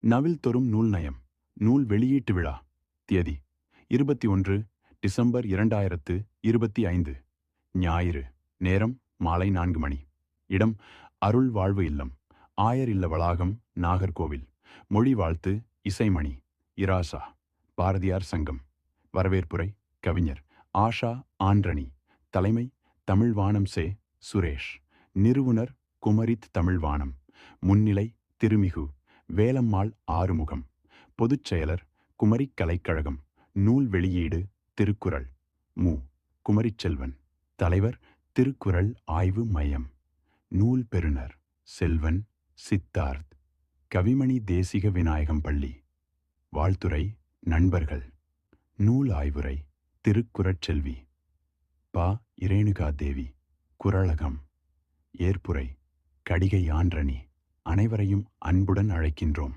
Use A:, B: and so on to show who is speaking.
A: நவில் தொறும் நூல் நயம் நூல் வெளியீட்டு விழா தேதி 21 டிசம்பர் 2025 ஞாயிறு. நேரம் மாலை 4 மணி. இடம் அருள் வாழ்வு இல்லம், ஆயர் இல்ல வளாகம், நாகர்கோவில். மொழி வாழ்த்து இசைமணி, இராசா, பாரதியார் சங்கம். வரவேற்புரை கவிஞர் ஆஷா ஆன்றணி. தலைமை தமிழ்வானம் சே. சுரேஷ். நிறுவுனர் குமரித் தமிழ்வானம். முன்னிலை திருமிகு வேலம்மாள் ஆறுமுகம். பொதுச் செயலர் குமரிக் கலைக்கழகம். நூல் வெளியீடு திருக்குறள் மு. குமரிச்செல்வன். தலைவர் திருக்குறள் ஆய்வு மையம். நூல் பெறுநர் செல்வன் சித்தார்த். கவிமணி தேசிக விநாயகம் பள்ளி. வாழ்த்துரை நண்பர்கள். நூல் ஆய்வுரை திருக்குறட்செல்வி பா. இரேணுகா தேவி. குறளகம். ஏற்புரை கடிகை ஆன்றணி. அனைவரையும் அன்புடன் அழைக்கின்றோம்.